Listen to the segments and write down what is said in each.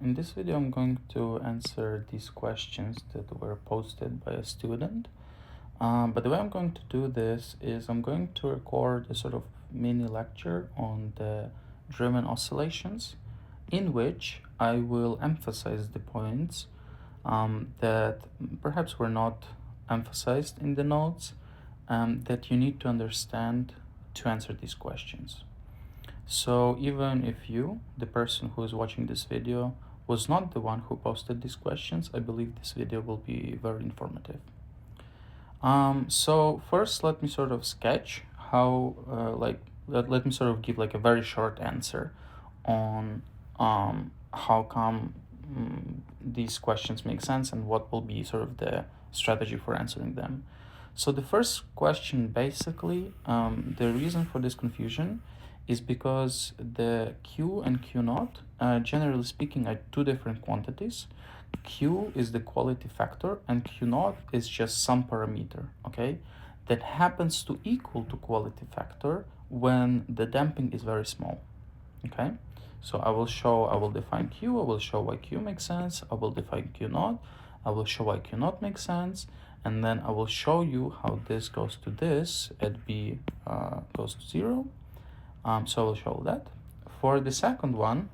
In this video, I'm going to answer these questions that were posted by a student. But the way I'm going to do this is I'm going to record a sort of mini lecture on the driven oscillations, in which I will emphasize the points that perhaps were not emphasized in the notes that you need to understand to answer these questions. So even if you, the person who is watching this video, was not the one who posted these questions, I believe this video will be very informative. So first, let me sort of sketch how, let me sort of give like a very short answer on how come these questions make sense and what will be sort of the strategy for answering them. So the first question, basically, the reason for this confusion is because the Q and Q naught, generally speaking, are two different quantities. Q is the quality factor and Q naught is just some parameter, okay, that happens to equal to quality factor when the damping is very small, okay? So I will define Q, I will show why Q makes sense, I will define Q naught, I will show why Q naught makes sense, and then I will show you how this goes to this at B goes to 0. So I will show that. For the second one,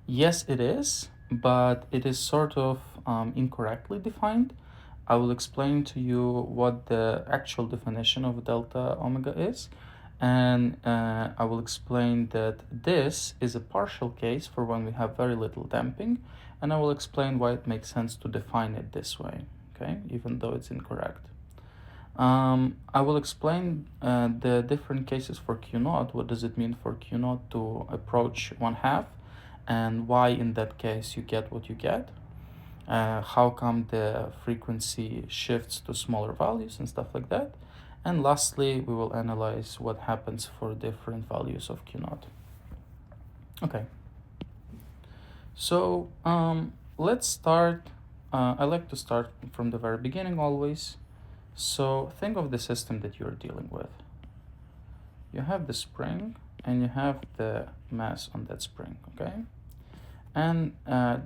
yes, it is, but it is sort of incorrectly defined. I will explain to you what the actual definition of delta omega is, and I will explain that this is a partial case for when we have very little damping, and I will explain why it makes sense to define it this way, okay, even though it's incorrect. I will explain the different cases for Q naught. What does it mean for Q naught to approach 1/2, and why in that case you get what you get. How come the frequency shifts to smaller values and stuff like that. And lastly, we will analyze what happens for different values of Q naught. Okay. So let's start. I like to start from the very beginning always. So think of the system that you're dealing with. You have the spring and you have the mass on that spring, okay? And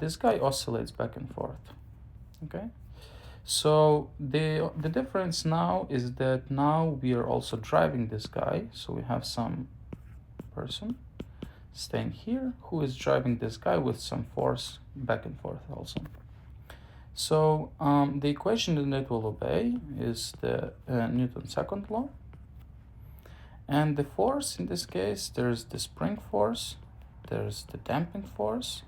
this guy oscillates back and forth, okay? So the difference now is that now we are also driving this guy. So we have some person staying here who is driving this guy with some force back and forth also. So the equation that it will obey is the Newton's second law. And the force in this case, there's the spring force, there's the damping force,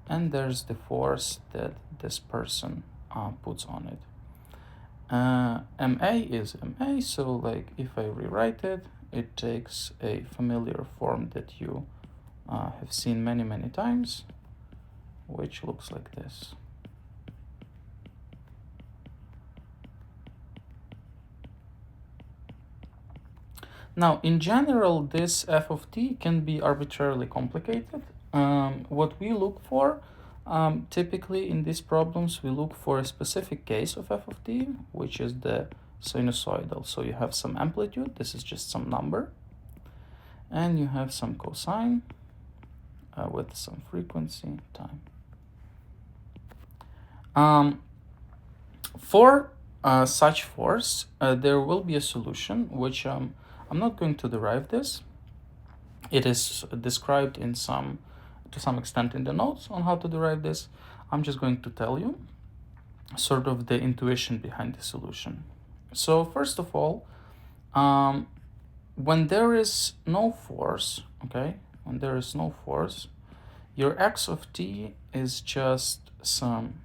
and there's the force that this person puts on it. MA is MA, so like if I rewrite it, it takes a familiar form that you have seen many times, which looks like this. Now, in general, this f of t can be arbitrarily complicated. What we look for, typically in these problems, we look for a specific case of f of t, which is the sinusoidal. So you have some amplitude, this is just some number, and you have some cosine with some frequency, time. For such force, there will be a solution, which I'm not going to derive this. It is described to some extent in the notes on how to derive this. I'm just going to tell you sort of the intuition behind the solution. So first of all, when there is no force, okay, when there is no force, your x of t is just some,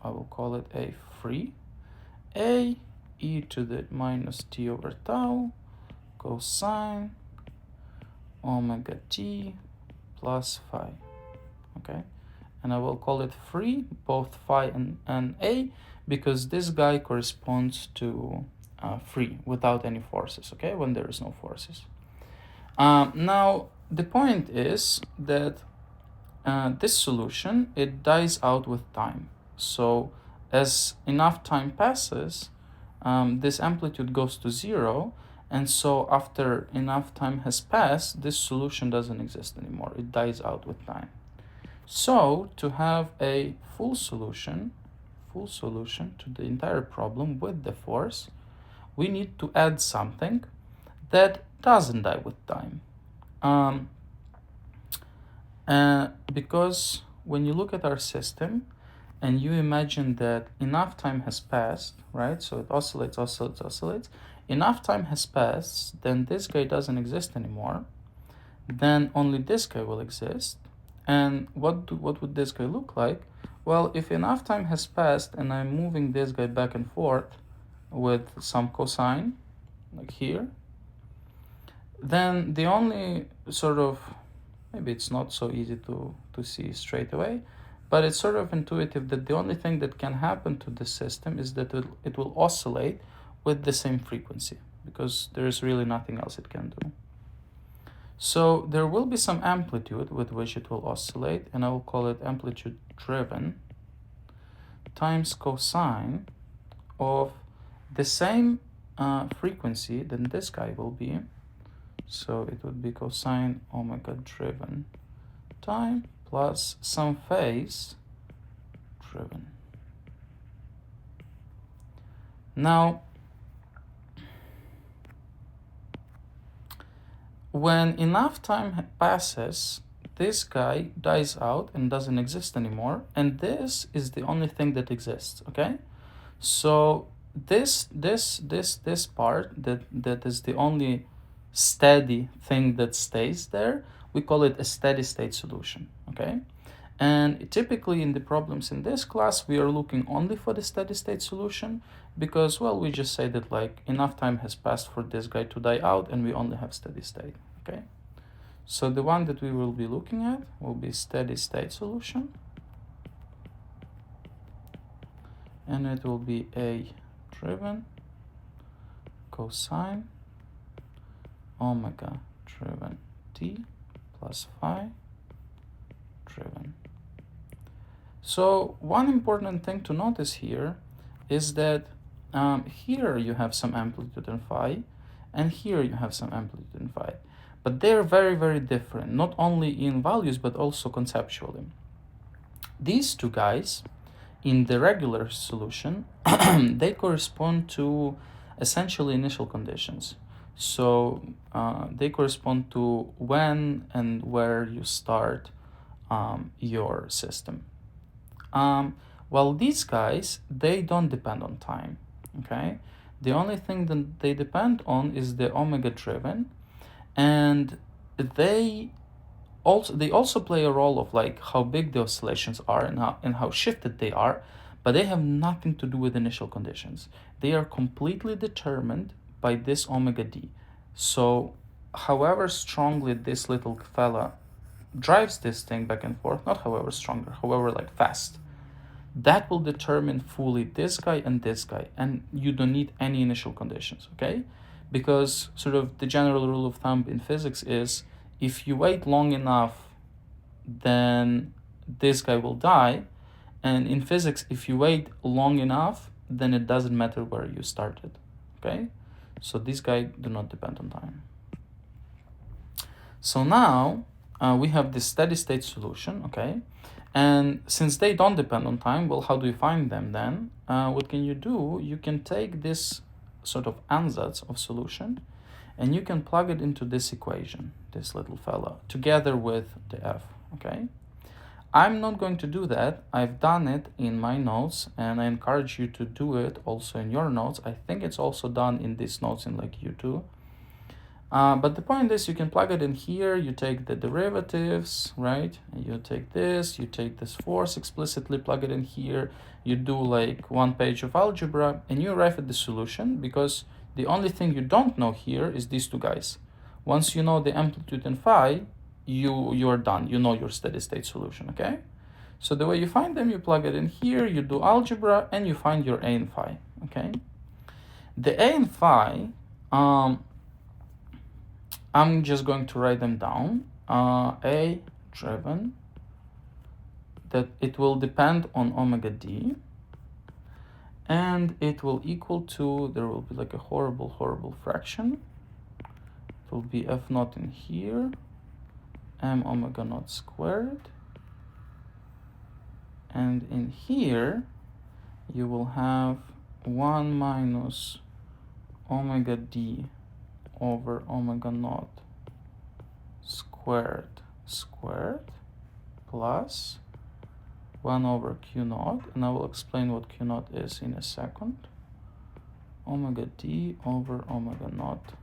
I will call it a free, a e to the minus t over tau cosine omega t plus phi, okay? And I will call it free, both phi and a, because this guy corresponds to free, without any forces, okay, when there is no forces. Now, the point is that this solution, it dies out with time. So as enough time passes, this amplitude goes to 0, and so after enough time has passed, this solution doesn't exist anymore. It dies out with time. So to have a full solution to the entire problem with the force, we need to add something that doesn't die with time. Um, because when you look at our system and you imagine that enough time has passed, right? So it oscillates. Enough time has passed, then this guy doesn't exist anymore. Then only this guy will exist. And what would this guy look like? Well, if enough time has passed and I'm moving this guy back and forth with some cosine, like here, then the only sort of, maybe it's not so easy to see straight away, but it's sort of intuitive that the only thing that can happen to the system is that it will oscillate with the same frequency, because there is really nothing else it can do. So there will be some amplitude with which it will oscillate, and I will call it amplitude driven times cosine of the same frequency than this guy will be. So it would be cosine omega driven time plus some phase driven. Now, when enough time passes, this guy dies out and doesn't exist anymore, and this is the only thing that exists, okay? So this part that is the only steady thing that stays there, we call it a steady state solution, okay? And typically in the problems in this class, we are looking only for the steady state solution because, well, we just say that like enough time has passed for this guy to die out and we only have steady state, okay? So the one that we will be looking at will be steady state solution. And it will be A driven cosine omega driven t plus phi driven. So one important thing to notice here is that here you have some amplitude in phi, and here you have some amplitude in phi. But they're very, very different, not only in values, but also conceptually. These two guys, in the regular solution, they correspond to essentially initial conditions. So they correspond to when and where you start your system. While these guys, they don't depend on time, okay? The only thing that they depend on is the omega driven, and they also play a role of like how big the oscillations are and how shifted they are, but they have nothing to do with initial conditions. They are completely determined by this omega d. So however strongly this little fella drives this thing back and forth, not however stronger, however like fast, that will determine fully this guy, and you don't need any initial conditions, okay? Because sort of the general rule of thumb in physics is if you wait long enough, then this guy will die. And in physics, if you wait long enough, then it doesn't matter where you started, okay? So these guys do not depend on time. So now we have this steady state solution, okay? And since they don't depend on time, well, how do you find them then? What can you do? You can take this sort of ansatz of solution and you can plug it into this equation, this little fella, together with the f, okay? I'm not going to do that. I've done it in my notes and I encourage you to do it also in your notes. I think it's also done in these notes in like U2. But the point is you can plug it in here, you take the derivatives, right? You take this force, explicitly plug it in here, you do like one page of algebra and you arrive at the solution because the only thing you don't know here is these two guys. Once you know the amplitude and phi, you are done, you know your steady state solution, okay? So the way you find them, you plug it in here, you do algebra and you find your A and phi, okay? The A and phi, I'm just going to write them down. A driven, that it will depend on omega d, and it will equal to, there will be like a horrible fraction. It will be f naught in here, m omega naught squared, And in here, you will have 1 minus omega d over omega naught squared plus 1 over q naught, and I will explain what q naught is in a second, omega d over omega naught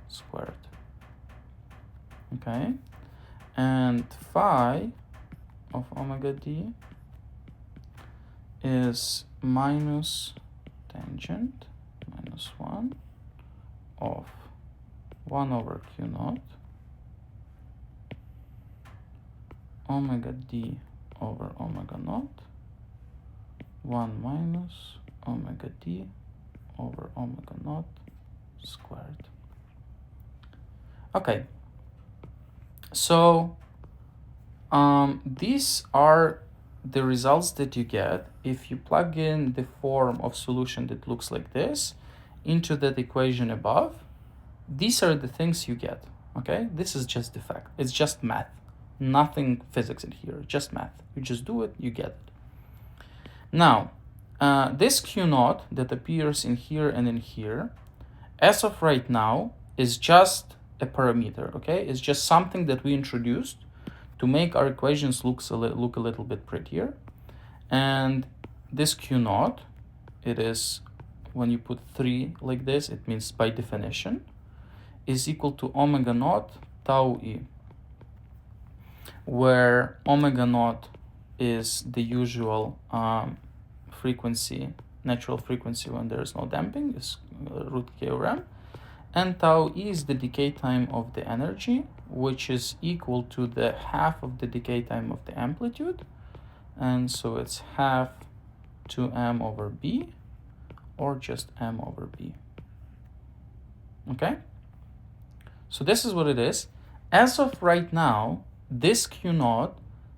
squared. Okay, and phi of omega d is minus tangent minus 1 of 1 over q naught omega d over omega naught 1 minus omega d over omega naught squared. Okay, so these are the results that you get if you plug in the form of solution that looks like this into that equation above. These are the things you get. Okay, this is just the fact. It's just math, nothing physics in here, just math. You just do it, you get it. Now, this q naught that appears in here and in here, as of right now, is just a parameter. Okay, it's just something that we introduced to make our equations look a little bit prettier. And this q naught, it is, when you put 3 like this, it means by definition, is equal to omega naught tau e, where omega naught is the usual frequency, natural frequency when there is no damping, is root k over m, and tau e is the decay time of the energy, which is equal to the half of the decay time of the amplitude, and so it's half to m over b, or just m over b. Okay, so this is what it is. As of right now, this q naught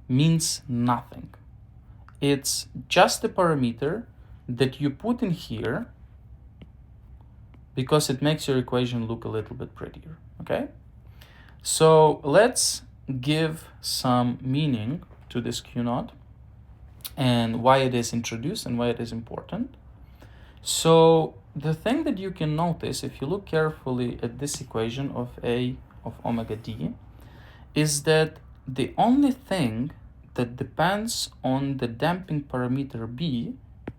means nothing. It's just a parameter that you put in here because it makes your equation look a little bit prettier. Okay, so let's give some meaning to this q naught and why it is introduced and why it is important. So the thing that you can notice if you look carefully at this equation of A of omega d is that the only thing that depends on the damping parameter b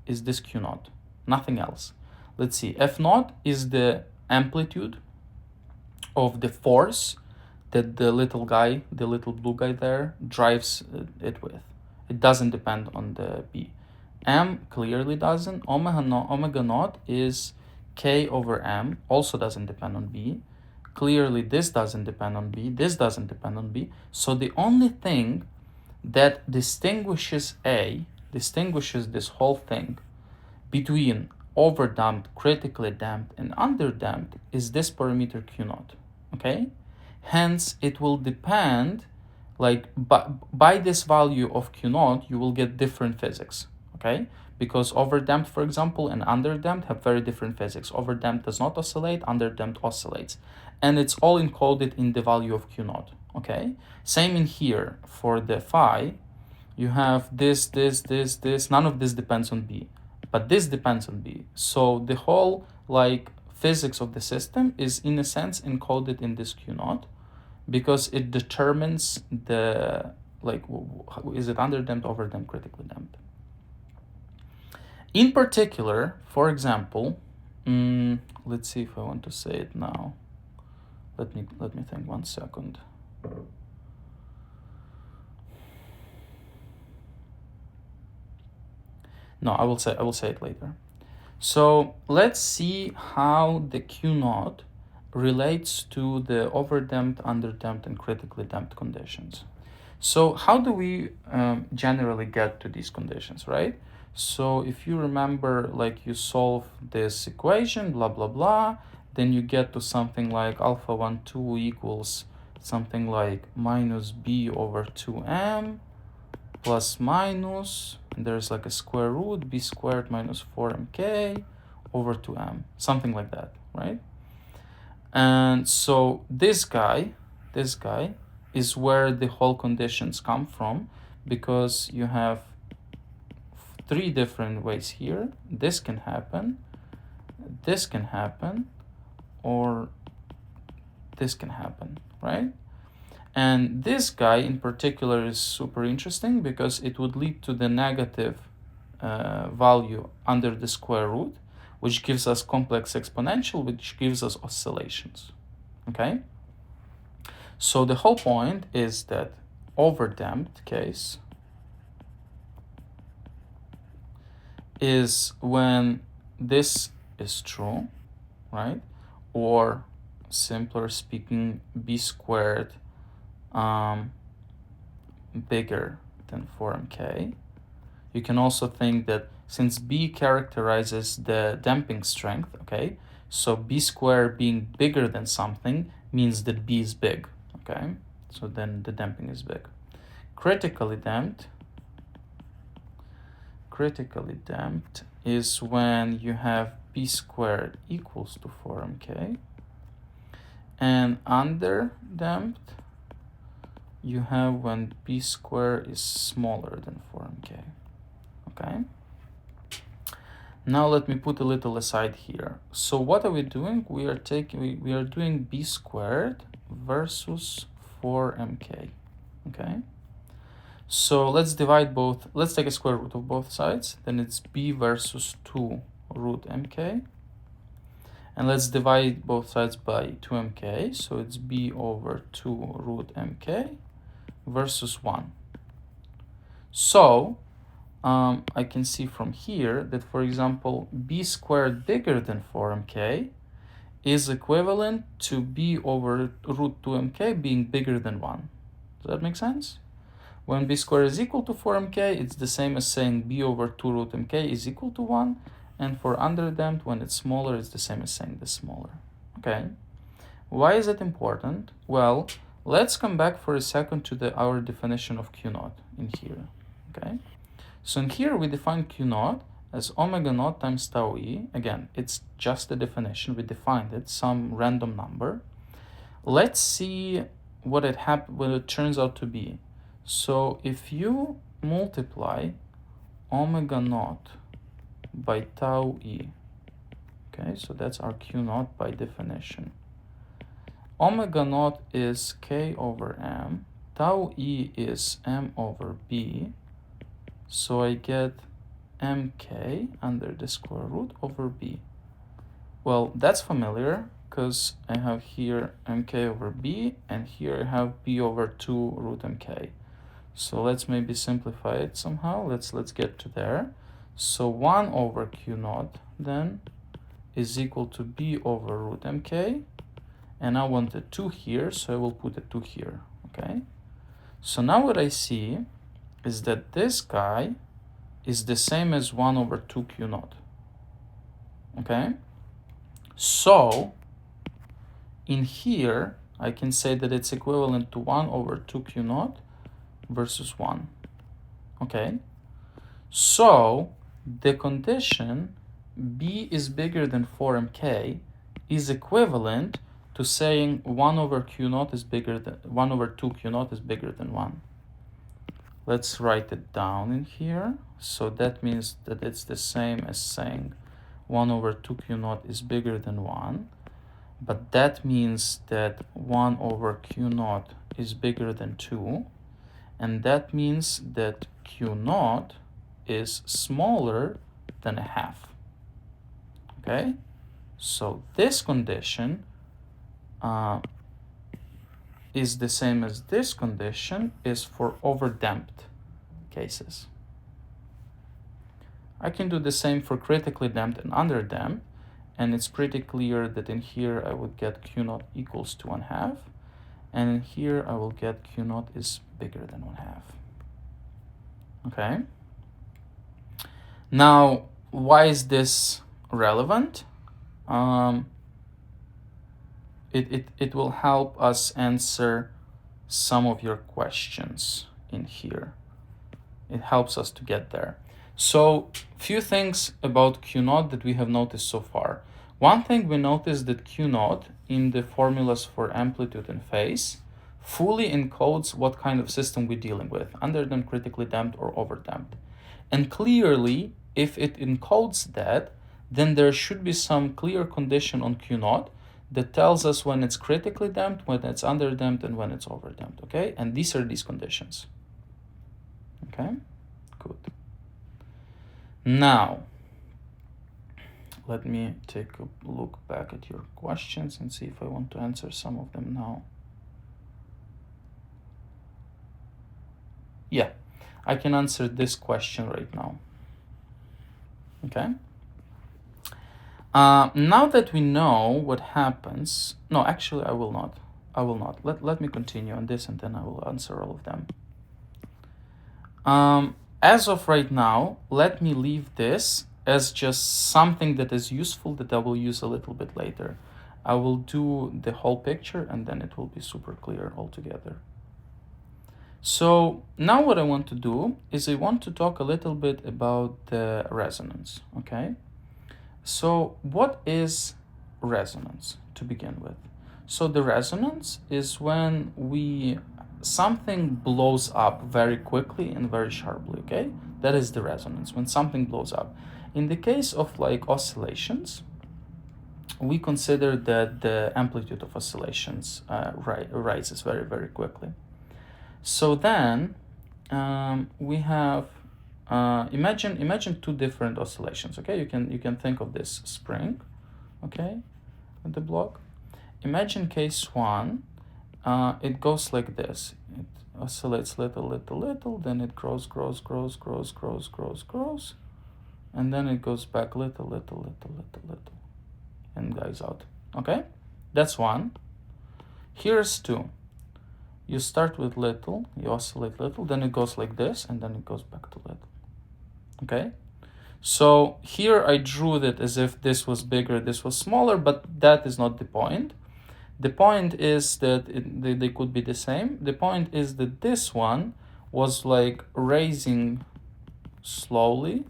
is this q naught, nothing else. Let's see, f naught is the amplitude of the force that the little blue guy there drives it with. It doesn't depend on the b. M clearly doesn't. Omega naught is k over m, also doesn't depend on b. Clearly this doesn't depend on b, this doesn't depend on b. So the only thing that distinguishes this whole thing between overdamped, critically damped, and underdamped is this parameter q naught. Okay, hence it will depend, like by this value of q naught you will get different physics. Okay, because overdamped, for example, and underdamped have very different physics. Overdamped does not oscillate, underdamped oscillates, and it's all encoded in the value of q naught. Okay, same in here for the phi. You have this, none of this depends on b, but this depends on b. So the whole like physics of the system is in a sense encoded in this q naught, because it determines the, like, is it underdamped, overdamped, critically damped. In particular, for example, let's see if I want to say it now. Let me think 1 second. No, I will say it later. So let's see how the q naught relates to the overdamped, underdamped, and critically damped conditions. So how do we generally get to these conditions, right? So if you remember, like, you solve this equation, blah, blah, blah, then you get to something like alpha 1, 2 equals something like minus b over 2m plus minus, and there's like a square root, b squared minus 4mk over 2m, something like that, right? And so this guy is where the whole conditions come from, because you have three different ways here. This can happen, or this can happen, right? And this guy in particular is super interesting because it would lead to the negative value under the square root, which gives us complex exponential, which gives us oscillations, okay? So the whole point is that overdamped case is when this is true, right? Or simpler speaking, b squared bigger than 4mk. You can also think that since b characterizes the damping strength, okay, so b squared being bigger than something means that b is big, okay? So then the damping is big. Critically damped is when you have b squared equals to 4mk, and underdamped you have when b squared is smaller than 4mk, okay? Now let me put a little aside here. So what are we doing? We are doing b squared versus 4mk, okay? So let's divide both, let's take a square root of both sides, then it's b versus 2 root mk. And let's divide both sides by 2mk, so it's b over 2 root mk versus 1. So I can see from here that, for example, b squared bigger than 4mk is equivalent to b over root 2mk being bigger than 1. Does that make sense? When b squared is equal to 4mk, it's the same as saying b over 2 root mk is equal to 1. And for underdamped, when it's smaller, it's the same as saying this smaller. Okay. Why is it important? Well, let's come back for a second to our definition of Q naught in here. Okay. So in here, we define Q naught as omega naught times tau e. Again, it's just a definition. We defined it, some random number. Let's see what it turns out to be. So if you multiply omega naught by tau e, okay, so that's our Q naught by definition. Omega naught is k over m, tau e is m over b, so I get mk under the square root over b. Well, that's familiar because I have here mk over b, and here I have b over 2 root mk. So let's maybe simplify it somehow. Let's get to there. So 1 over Q naught then is equal to b over root mk. And I want a 2 here, so I will put a 2 here, okay? So now what I see is that this guy is the same as 1 over 2 Q naught, okay? So in here, I can say that it's equivalent to 1 over 2 Q naught versus 1, okay? So the condition b is bigger than 4mk is equivalent to saying 1 over Q naught is bigger than 1 over 2 Q naught is bigger than 1. Let's write it down in here. So that means that it's the same as saying 1 over 2 Q naught is bigger than 1. But that means that 1 over Q naught is bigger than 2. And that means that Q naught is smaller than a half. Okay? So this condition is the same as this condition is for overdamped cases. I can do the same for critically damped and underdamped, and it's pretty clear that in here I would get Q naught equals to 1/2, and in here I will get Q naught is bigger than 1/2. Okay? Now, why is this relevant? It will help us answer some of your questions in here. It helps us to get there. So, few things about Q naught that we have noticed so far. One thing we noticed that Q naught in the formulas for amplitude and phase fully encodes what kind of system we're dealing with, underdamped, critically damped, or overdamped. And clearly, if it encodes that, then there should be some clear condition on Q naught that tells us when it's critically damped, when it's underdamped, and when it's overdamped, okay? And these are these conditions, okay? Good. Now, let me take a look back at your questions and see if I want to answer some of them now. Yeah, I can answer this question right now. Okay. Now that we know what happens, no, actually I will not. Let me continue on this and then I will answer all of them. As of right now, let me leave this as just something that is useful that I will use a little bit later. I will do the whole picture and then it will be super clear altogether. So now what I want to do is I want to talk a little bit about the resonance, okay? So what is resonance to begin with? So the resonance is when something blows up very quickly and very sharply, okay? That is the resonance, when something blows up. In the case of like oscillations, we consider that the amplitude of oscillations rises very, very quickly. So then we have imagine two different oscillations. Okay, you can think of this spring, okay, at the block. Imagine case one. It goes like this. It oscillates little, then it grows, and then it goes back little, and dies out. Okay, that's one. Here's two. You start with little, you oscillate little, then it goes like this, and then it goes back to little. Okay? So here I drew that as if this was bigger, this was smaller, but that is not the point. The point is that they could be the same. The point is that this one was like raising slowly,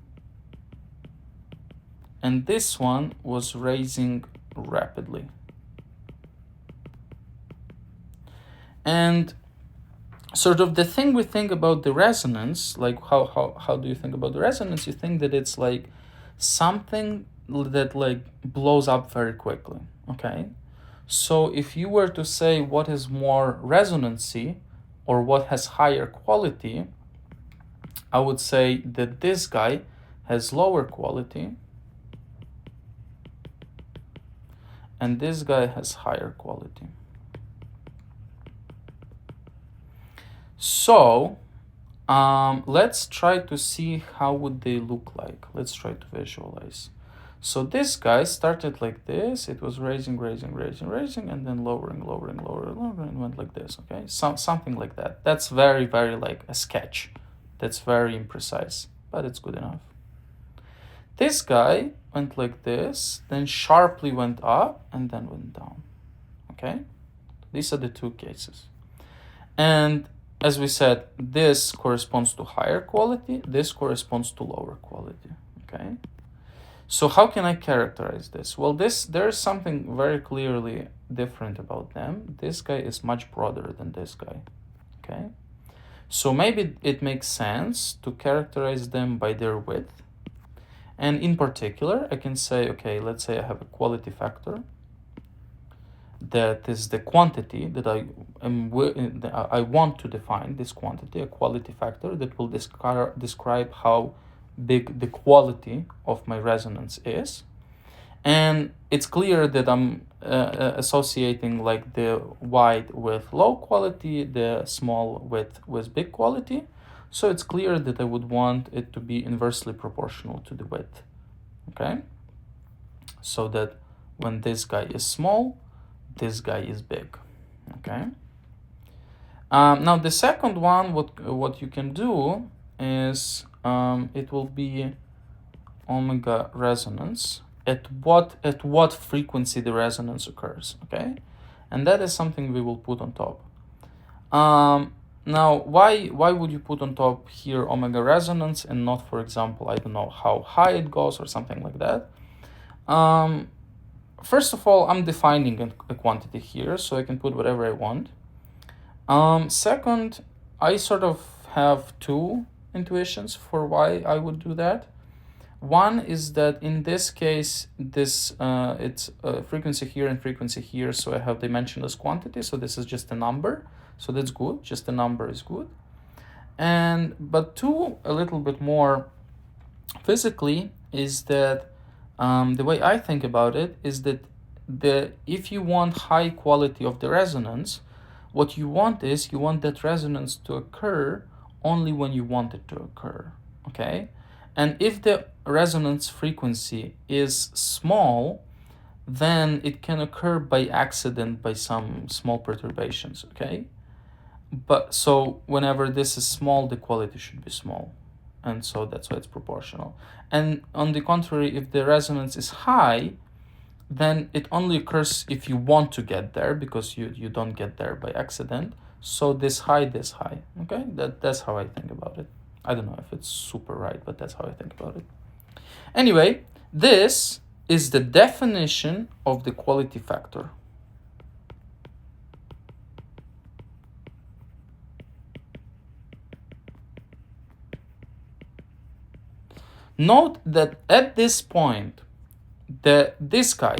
and this one was raising rapidly. And sort of the thing we think about the resonance, like how do you think about the resonance? You think that it's like something that like blows up very quickly, okay? So if you were to say what is more resonancy or what has higher quality, I would say that this guy has lower quality and this guy has higher quality. So let's try to see how would they look like. Let's try to visualize. So this guy started like this. It was raising, and then lowering, and went like this, okay? Something like that. That's very, very like a sketch. That's very imprecise, but it's good enough. This guy went like this, then sharply went up, and then went down, okay? These are the two cases. And as we said, this corresponds to higher quality, this corresponds to lower quality, okay? So how can I characterize this? Well, there is something very clearly different about them. This guy is much broader than this guy, okay? So maybe it makes sense to characterize them by their width. And in particular, I can say, okay, let's say I have a quality factor that is the quantity that I want to define this quantity, a quality factor that will describe how big the quality of my resonance is. And it's clear that I'm associating like the wide with low quality, the small with big quality. So it's clear that I would want it to be inversely proportional to the width, okay? So that when this guy is small, this guy is big, okay? Now the second one, what you can do is it will be omega resonance at what frequency the resonance occurs, okay? And that is something we will put on top. Now why would you put on top here omega resonance and not, for example, I don't know how high it goes or something like that? First of all, I'm defining a quantity here, so I can put whatever I want. Second, I sort of have two intuitions for why I would do that. One is that in this case, it's frequency here and frequency here, so I have dimensionless quantity, so this is just a number, so that's good, just a number is good. But two, a little bit more physically, is that the way I think about it is that if you want high quality of the resonance, what you want is you want that resonance to occur only when you want it to occur, okay? And if the resonance frequency is small, then it can occur by accident by some small perturbations, okay? But so whenever this is small, the quality should be small. And so that's why it's proportional. And on the contrary, if the resonance is high, then it only occurs if you want to get there, because you don't get there by accident. So this high, okay? That's how I think about it. I don't know if it's super right, but that's how I think about it. Anyway, this is the definition of the quality factor. Note that at this point, this guy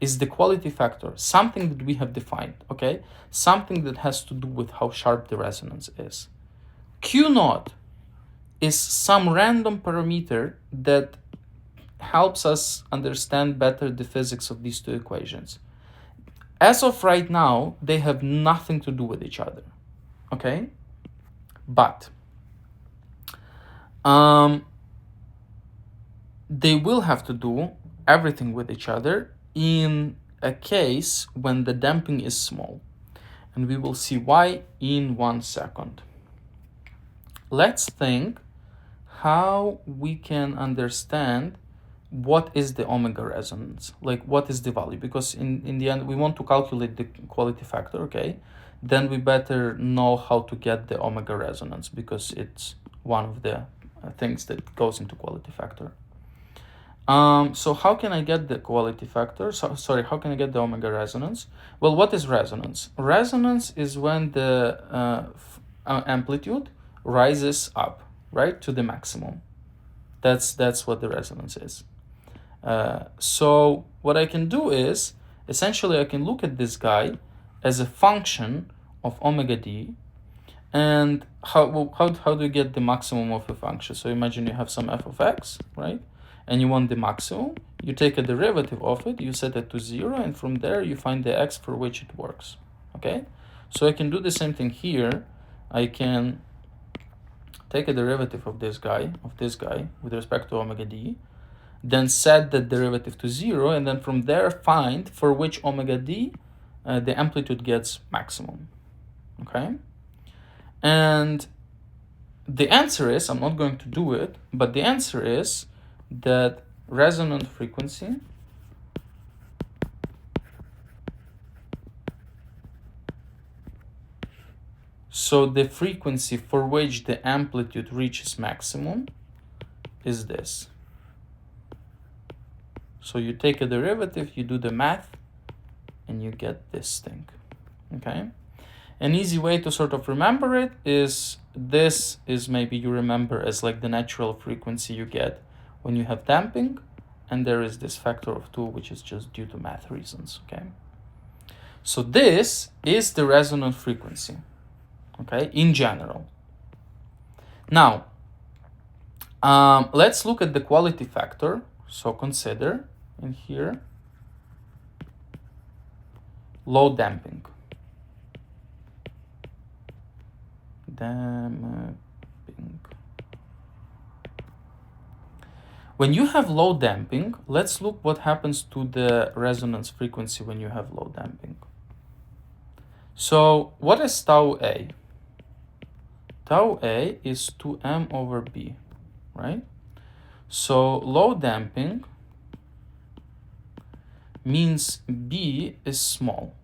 is the quality factor, something that we have defined, okay? Something that has to do with how sharp the resonance is. Q naught is some random parameter that helps us understand better the physics of these two equations. As of right now, they have nothing to do with each other, okay? But they will have to do everything with each other in a case when the damping is small. And we will see why in 1 second. Let's think how we can understand what is the omega resonance, like what is the value, because in the end we want to calculate the quality factor, okay? Then we better know how to get the omega resonance, because it's one of the things that goes into quality factor. So how can I get the quality factor? How can I get the omega resonance? Well, what is resonance? Resonance is when the amplitude rises up, right, to the maximum. That's what the resonance is. So what I can do is, essentially, I can look at this guy as a function of omega d, and how do you get the maximum of a function? So imagine you have some f of x, right? And you want the maximum, you take a derivative of it, you set it to 0, and from there you find the x for which it works, okay? So I can do the same thing here. I can take a derivative of this guy with respect to omega d, then set the derivative to 0, and then from there find for which omega d the amplitude gets maximum, okay? And the answer is, I'm not going to do it, but the answer is that resonant frequency so the frequency for which the amplitude reaches maximum is this. So you take a derivative, you do the math, and you get this thing, okay? An easy way to sort of remember it is, this is maybe you remember as like the natural frequency you get when you have damping, and there is this factor of 2, which is just due to math reasons, okay? So this is the resonant frequency, okay, in general. Now, let's look at the quality factor. So consider in here low damping. When you have low damping, let's look what happens to the resonance frequency when you have low damping. So what is tau A? Tau A is 2m over b, right? So low damping means b is small.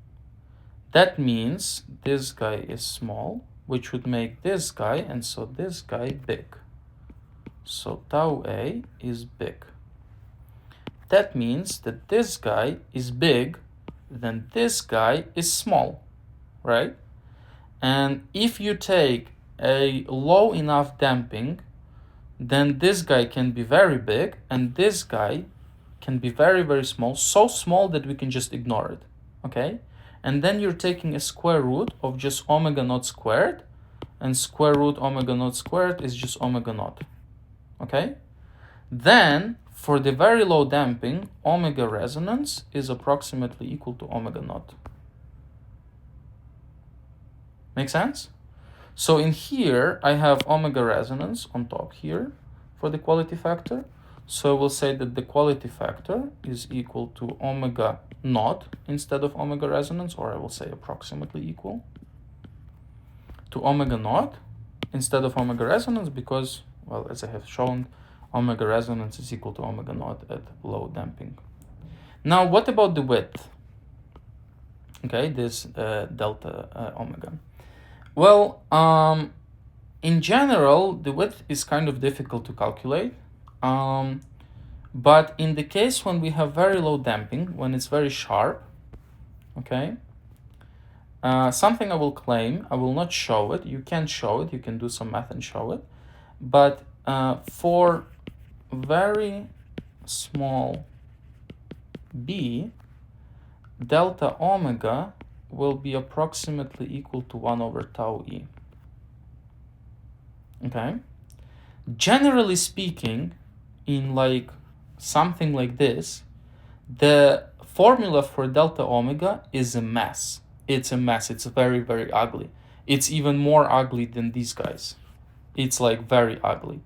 That means this guy is small, which would make this guy, and so this guy, big. So tau A is big. That means that this guy is big, then this guy is small, right? And if you take a low enough damping, then this guy can be very big and this guy can be very, very small, so small that we can just ignore it, okay? And then you're taking a square root of just omega naught squared, and square root omega naught squared is just omega naught, okay? Then, for the very low damping, omega resonance is approximately equal to omega naught. Make sense? So in here, I have omega resonance on top here for the quality factor. So we'll say that the quality factor is equal to omega naught instead of omega resonance, or I will say approximately equal to omega naught instead of omega resonance because, well, as I have shown, omega resonance is equal to omega naught at low damping. Now, what about the width? Okay, this delta omega. Well, in general, the width is kind of difficult to calculate. But in the case when we have very low damping, when it's very sharp, okay, something I will claim, I will not show it. You can show it, you can do some math and show it. But for very small b, delta omega will be approximately equal to 1 over tau e. Okay? Generally speaking, in like something like this, the formula for delta omega is a mess. It's a mess. It's very, very ugly. It's even more ugly than these guys. It's like very ugly.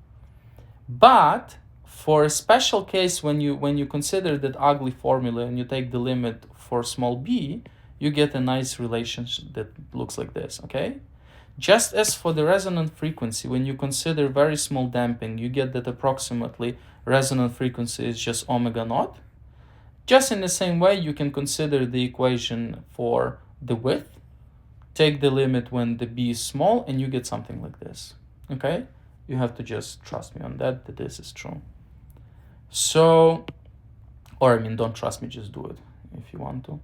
But for a special case, when you consider that ugly formula and you take the limit for small b, you get a nice relationship that looks like this, okay? Just as for the resonant frequency, when you consider very small damping, you get that approximately resonant frequency is just omega naught. Just in the same way, you can consider the equation for the width, take the limit when the b is small, and you get something like this, okay? You have to just trust me on that this is true. So, or I mean, don't trust me, just do it if you want to.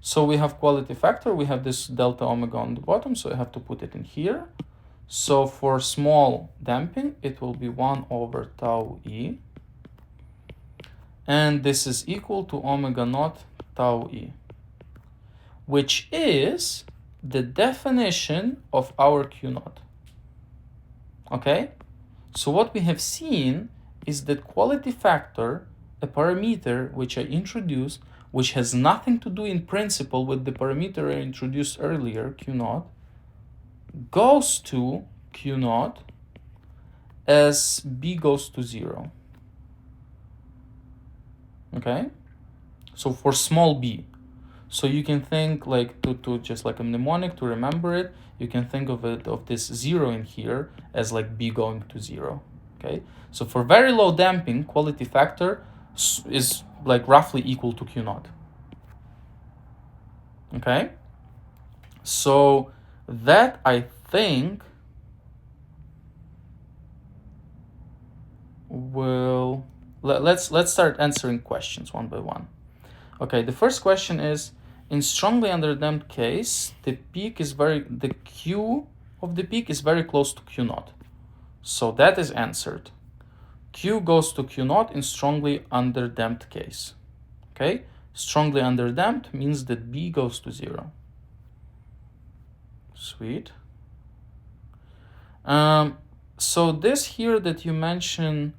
So we have quality factor, we have this delta omega on the bottom, so I have to put it in here. So for small damping, it will be 1 over tau e. And this is equal to omega naught tau e, which is the definition of our Q naught. Okay? So what we have seen is that quality factor, a parameter which I introduced, which has nothing to do in principle with the parameter I introduced earlier, Q naught, goes to Q naught as b goes to 0. Okay? So for small b. So you can think like to just like a mnemonic to remember it, you can think of it of this 0 in here as like b going to 0. Okay? So for very low damping, quality factor is like roughly equal to Q naught. Okay? So that I think will let's start answering questions one by one. Okay, the first question is, in strongly underdamped case, the Q of the peak is very close to Q naught. So that is answered. Q goes to Q naught in strongly underdamped case. Okay? Strongly underdamped means that B goes to 0. Sweet. So this here that you mentioned,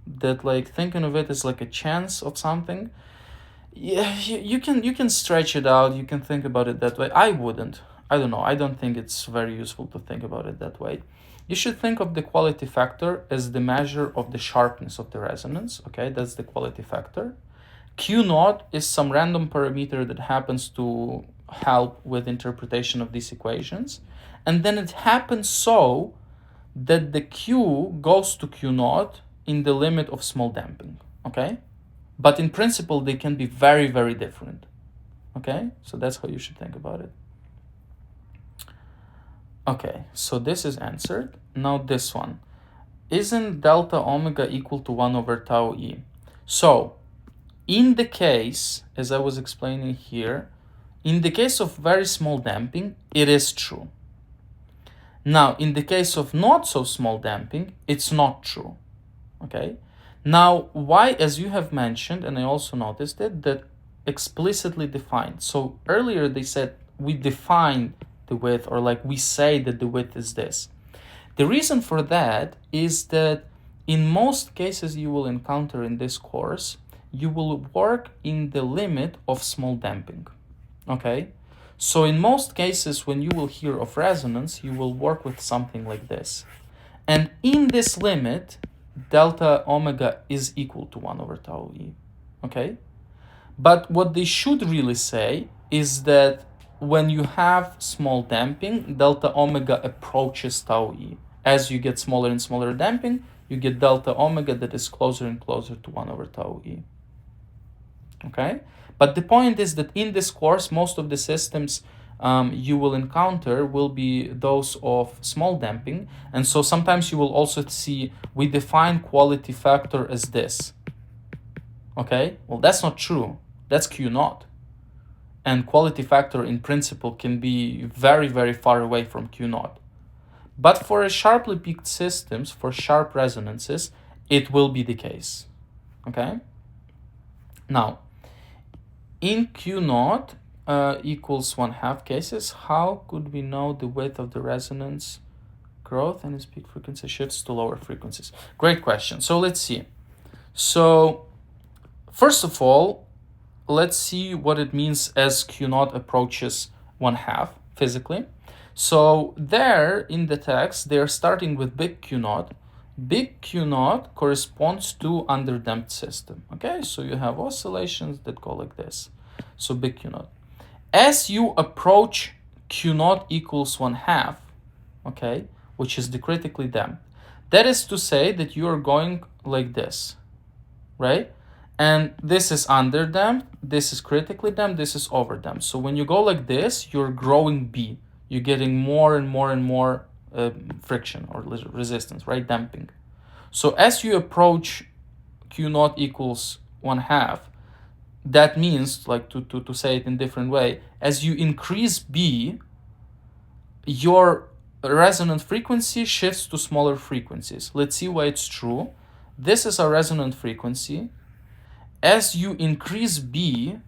that like thinking of it as like a chance of something, yeah, you can stretch it out, you can think about it that way. I wouldn't. I don't know. I don't think it's very useful to think about it that way. You should think of the quality factor as the measure of the sharpness of the resonance. Okay, that's the quality factor. Q naught is some random parameter that happens to help with interpretation of these equations. And then it happens so that the Q goes to Q naught in the limit of small damping. Okay? But in principle, they can be very, very different. Okay? So that's how you should think about it. Okay, so this is answered. Now this one. Isn't delta omega equal to 1 over tau e? So, in the case, as I was explaining here, in the case of very small damping, it is true. Now, in the case of not so small damping, it's not true, okay? Now, why, as you have mentioned, and I also noticed it, that explicitly defined. So earlier they said we define the width, or like we say that the width is this. The reason for that is that in most cases you will encounter in this course, you will work in the limit of small damping, okay? So in most cases, when you will hear of resonance, you will work with something like this. And in this limit, delta omega is equal to 1 over tau e, okay? But what they should really say is that when you have small damping, delta omega approaches tau e. As you get smaller and smaller damping, you get delta omega that is closer and closer to 1 over tau e. Okay? But the point is that in this course, most of the systems you will encounter will be those of small damping. And so sometimes you will also see we define quality factor as this. Okay? Well, that's not true. That's Q naught. And quality factor in principle can be very, very far away from Q naught. But for a sharply peaked systems, for sharp resonances, it will be the case. Okay? Now, in Q naught equals 1/2 cases, how could we know the width of the resonance growth and its peak frequency shifts to lower frequencies? Great question. So let's see. So first of all, let's see what it means as Q naught approaches 1/2 physically. So there in the text, they're starting with big Q naught. Big Q naught corresponds to underdamped system. Okay, so you have oscillations that go like this. So big Q naught. As you approach Q naught equals 1/2, okay, which is the critically damped, that is to say that you are going like this, right? And this is underdamped, this is critically damped, this is overdamped. So when you go like this, you're growing B. You're getting more and more and more friction or resistance, right? Damping. So as you approach Q naught equals 1/2, that means, like to say it in a different way, as you increase B, your resonant frequency shifts to smaller frequencies. Let's see why it's true. This is a resonant frequency. As you increase B,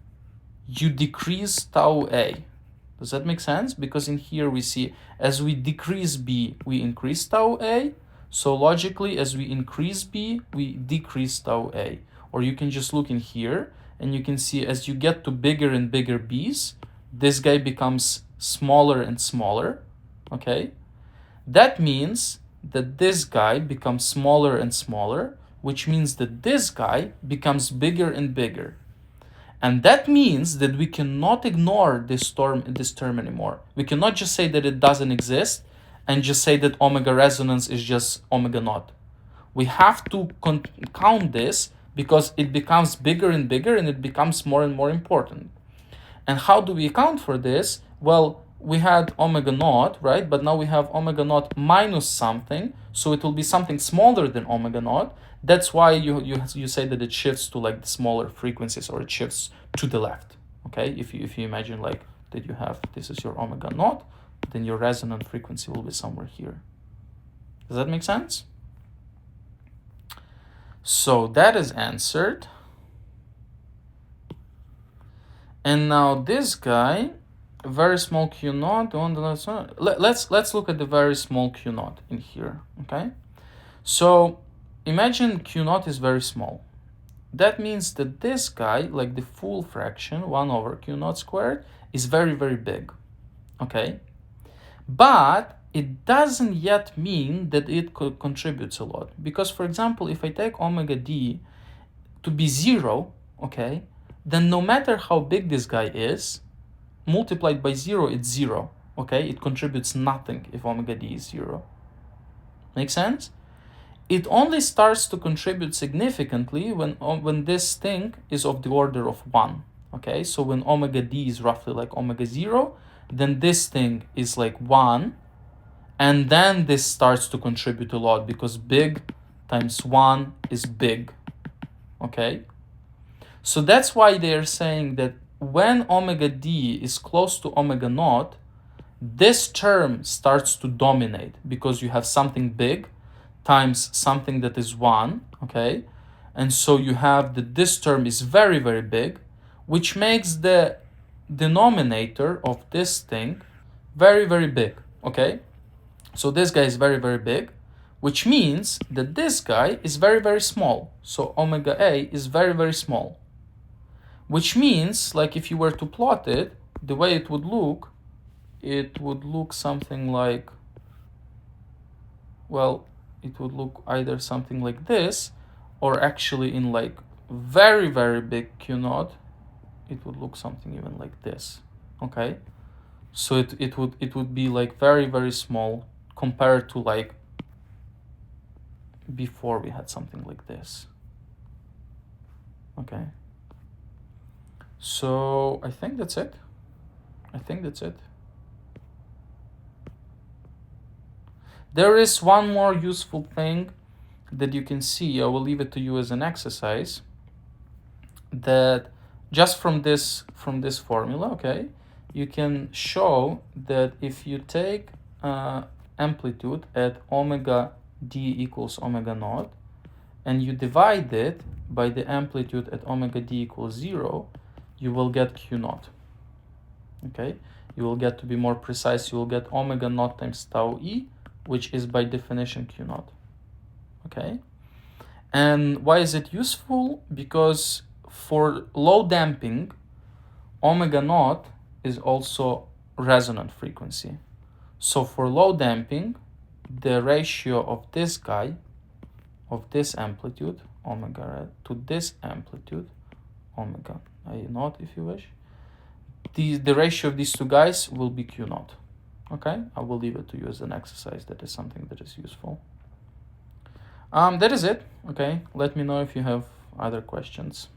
you decrease tau A. Does that make sense? Because in here we see as we decrease B, we increase tau A. So logically, as we increase B, we decrease tau A. Or you can just look in here and you can see as you get to bigger and bigger B's, this guy becomes smaller and smaller, okay? That means that this guy becomes smaller and smaller, which means that this guy becomes bigger and bigger. And that means that we cannot ignore this term anymore. We cannot just say that it doesn't exist and just say that omega resonance is just omega naught. We have to count this because it becomes bigger and bigger and it becomes more and more important. And how do we account for this? Well, we had omega naught, right? But now we have omega naught minus something. So it will be something smaller than omega naught. That's why you say that it shifts to like the smaller frequencies, or it shifts to the left, okay? If you imagine like that you have, this is your omega naught, then your resonant frequency will be somewhere here. Does that make sense? So that is answered. And now this guy, very small Q naught. Let's look at the very small Q naught in here, okay? So imagine Q naught is very small. That means that this guy, like the full fraction, 1 over Q naught squared, is very, very big, okay? But it doesn't yet mean that it contributes a lot. Because, for example, if I take omega d to be 0, okay, then no matter how big this guy is, multiplied by 0, it's 0, okay? It contributes nothing if omega d is 0. Make sense? It only starts to contribute significantly when this thing is of the order of 1, okay? So when omega d is roughly like omega 0, then this thing is like 1, and then this starts to contribute a lot because big times 1 is big, okay? So that's why they are saying that when omega d is close to omega naught, this term starts to dominate because you have something big times something that is 1, okay? And so you have that this term is very, very big, which makes the denominator of this thing very, very big, okay? So this guy is very, very big, which means that this guy is very, very small. So omega A is very, very small, which means, like, if you were to plot it, the way it would look something like, well, it would look either something like this, or actually in like very, very big Q naught, it would look something even like this, okay? So it would be like very, very small compared to like before we had something like this, okay? So I think that's it. There is one more useful thing that you can see. I will leave it to you as an exercise, that just from this formula, okay, you can show that if you take amplitude at omega d equals omega naught and you divide it by the amplitude at omega d equals 0, you will get Q naught, okay? You will get, to be more precise, you will get omega naught times tau e, which is by definition Q naught, okay? And why is it useful? Because for low damping, omega naught is also resonant frequency. So for low damping, the ratio of this guy, of this amplitude, omega, to this amplitude, omega I naught if you wish, the ratio of these two guys will be Q naught. Okay, I will leave it to you as an exercise. That is something that is useful. That is it. Okay, let me know if you have other questions.